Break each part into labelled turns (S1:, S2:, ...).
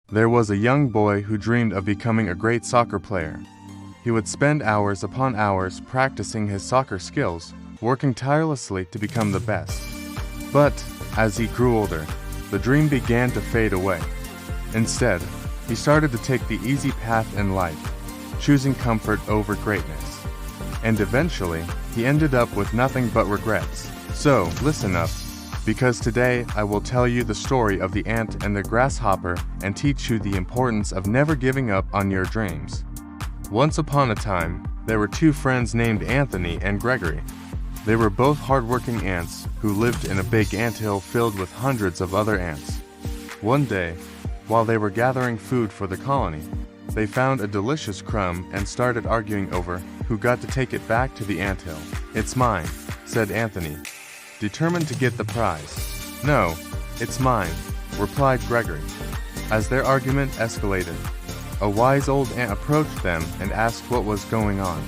S1: There was a young boy who dreamed of becoming a great soccer player. He would spend hours upon hours practicing his soccer skills, working tirelessly to become the best. But, as he grew older, the dream began to fade away. Instead, he started to take the easy path in life, choosing comfort over greatness. And eventually, he ended up with nothing but regrets. So, listen up, because today I will tell you the story of the ant and the grasshopper and teach you the importance of never giving up on your dreams. Once upon a time, there were two friends named Anthony and Gregory. They were both hardworking ants who lived in a big anthill filled with hundreds of other ants. One day, while they were gathering food for the colony, they found a delicious crumb and started arguing over who got to take it back to the anthill. "It's mine," said Anthony, determined to get the prize. "No, it's mine," replied Gregory. As their argument escalated, a wise old ant approached them and asked what was going on.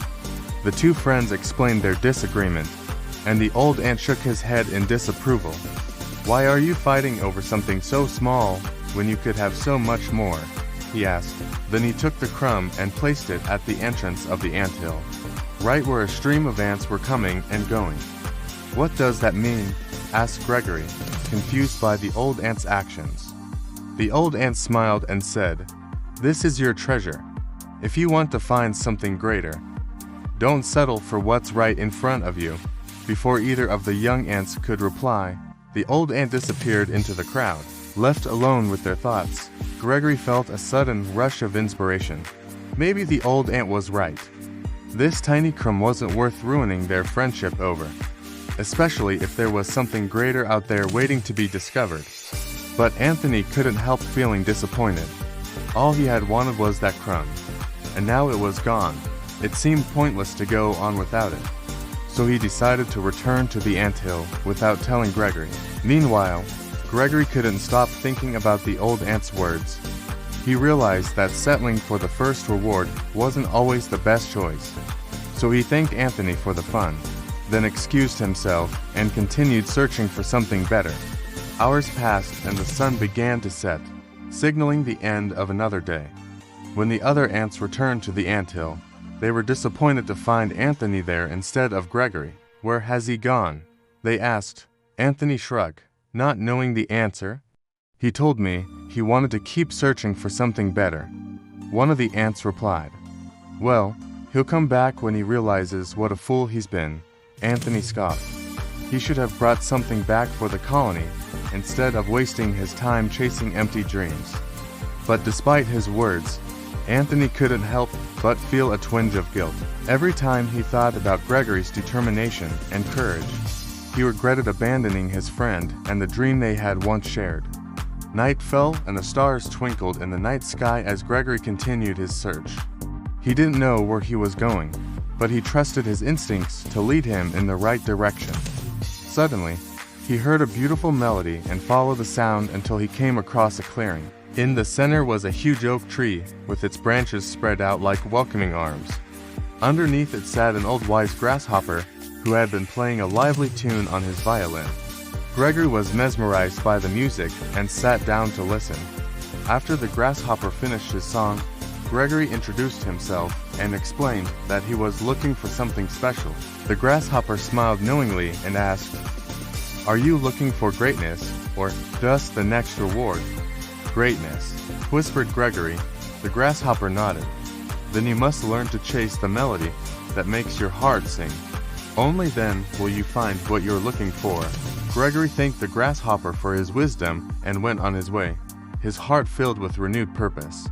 S1: The two friends explained their disagreement, and the old ant shook his head in disapproval. "Why are you fighting over something so small when you could have so much more?" he asked. Then he took the crumb and placed it at the entrance of the anthill, right where a stream of ants were coming and going. "What does that mean?" asked Gregory, confused by the old ant's actions. The old ant smiled and said, "This is your treasure. If you want to find something greater, don't settle for what's right in front of you." Before either of the young ants could reply, the old ant disappeared into the crowd. Left alone with their thoughts, Gregory felt a sudden rush of inspiration. Maybe the old ant was right. This tiny crumb wasn't worth ruining their friendship over, especially if there was something greater out there waiting to be discovered. But Anthony couldn't help feeling disappointed. All he had wanted was that crumb, and now it was gone. It seemed pointless to go on without it. So he decided to return to the anthill without telling Gregory. Meanwhile, Gregory couldn't stop thinking about the old ant's words. He realized that settling for the first reward wasn't always the best choice. So he thanked Anthony for the fun, then excused himself and continued searching for something better. Hours passed and the sun began to set, signaling the end of another day. When the other ants returned to the anthill, they were disappointed to find Anthony there instead of Gregory. "Where has he gone?" they asked. Anthony shrugged, not knowing the answer. "He told me he wanted to keep searching for something better," one of the ants replied. "Well, he'll come back when he realizes what a fool he's been," Anthony scoffed. "He should have brought something back for the colony instead of wasting his time chasing empty dreams." But despite his words, Anthony couldn't help but feel a twinge of guilt. Every time he thought about Gregory's determination and courage, he regretted abandoning his friend and the dream they had once shared. Night fell and the stars twinkled in the night sky as Gregory continued his search. He didn't know where he was going, but he trusted his instincts to lead him in the right direction. Suddenly, he heard a beautiful melody and followed the sound until he came across a clearing. In the center was a huge oak tree with its branches spread out like welcoming arms. Underneath it sat an old wise grasshopper who had been playing a lively tune on his violin. Gregory was mesmerized by the music and sat down to listen. After the grasshopper finished his song, Gregory introduced himself and explained that he was looking for something special. The grasshopper smiled knowingly and asked, "Are you looking for greatness, or just the next reward?" "Greatness," whispered Gregory. The grasshopper nodded. "Then you must learn to chase the melody that makes your heart sing. Only then will you find what you're looking for." Gregory thanked the grasshopper for his wisdom and went on his way, his heart filled with renewed purpose.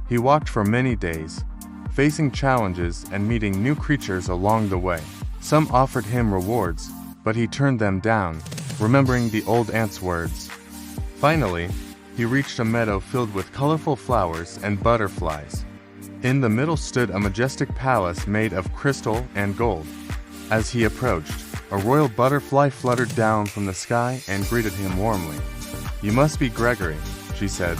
S1: He walked for many days, facing challenges and meeting new creatures along the way. Some offered him rewards, but he turned them down, remembering the old ant's words. Finally, he reached a meadow filled with colorful flowers and butterflies. In the middle stood a majestic palace made of crystal and gold. As he approached, a royal butterfly fluttered down from the sky and greeted him warmly. "You must be Gregory," she said.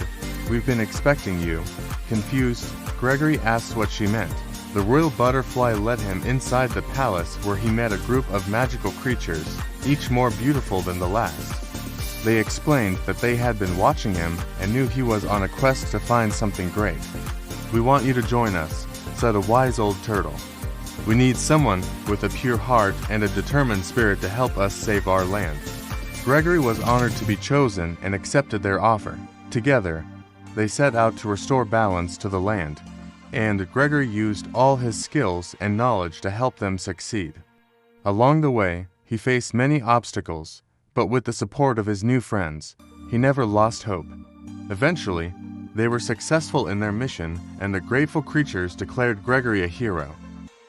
S1: "We've been expecting you." Confused, Gregory asked what she meant. The royal butterfly led him inside the palace where he met a group of magical creatures, each more beautiful than the last. They explained that they had been watching him and knew he was on a quest to find something great. "We want you to join us," said a wise old turtle. "We need someone with a pure heart and a determined spirit to help us save our land." Gregory was honored to be chosen and accepted their offer. Together, they set out to restore balance to the land, and Gregory used all his skills and knowledge to help them succeed. Along the way, he faced many obstacles, but with the support of his new friends, he never lost hope. Eventually, they were successful in their mission, and the grateful creatures declared Gregory a hero.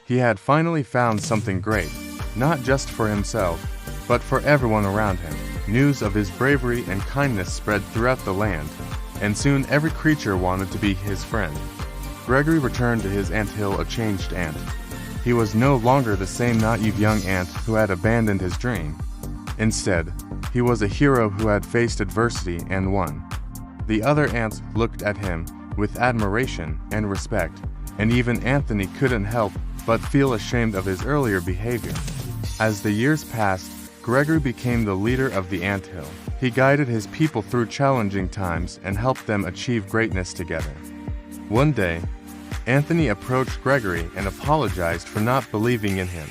S1: He had finally found something great, not just for himself, but for everyone around him. News of his bravery and kindness spread throughout the land, and soon every creature wanted to be his friend. Gregory returned to his anthill a changed ant. He was no longer the same naive young ant who had abandoned his dream. Instead, he was a hero who had faced adversity and won. The other ants looked at him with admiration and respect, and even Anthony couldn't help but feel ashamed of his earlier behavior. As the years passed, Gregory became the leader of the anthill. He guided his people through challenging times and helped them achieve greatness together. One day, Anthony approached Gregory and apologized for not believing in him.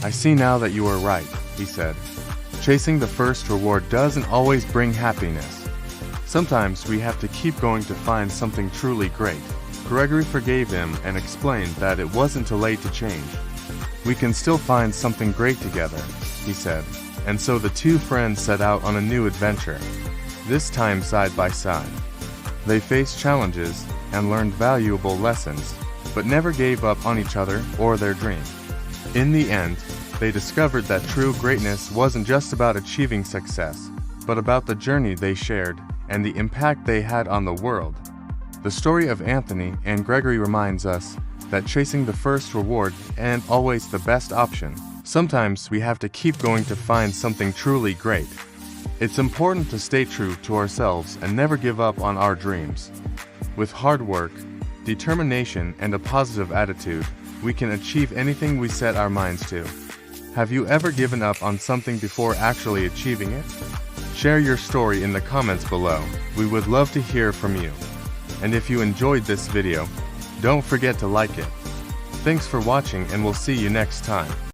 S1: "I see now that you were right," he said. "Chasing the first reward doesn't always bring happiness. Sometimes we have to keep going to find something truly great." Gregory forgave him and explained that it wasn't too late to change. "We can still find something great together," he said. And so the two friends set out on a new adventure, this time side by side. They faced challenges and learned valuable lessons, but never gave up on each other or their dream. In the end, they discovered that true greatness wasn't just about achieving success, but about the journey they shared and the impact they had on the world. The story of Anthony and Gregory reminds us that chasing the first reward isn't always the best option. Sometimes we have to keep going to find something truly great. It's important to stay true to ourselves and never give up on our dreams. With hard work, determination, and a positive attitude, we can achieve anything we set our minds to. Have you ever given up on something before actually achieving it? Share your story in the comments below. We would love to hear from you. And if you enjoyed this video, don't forget to like it. Thanks for watching, and we'll see you next time.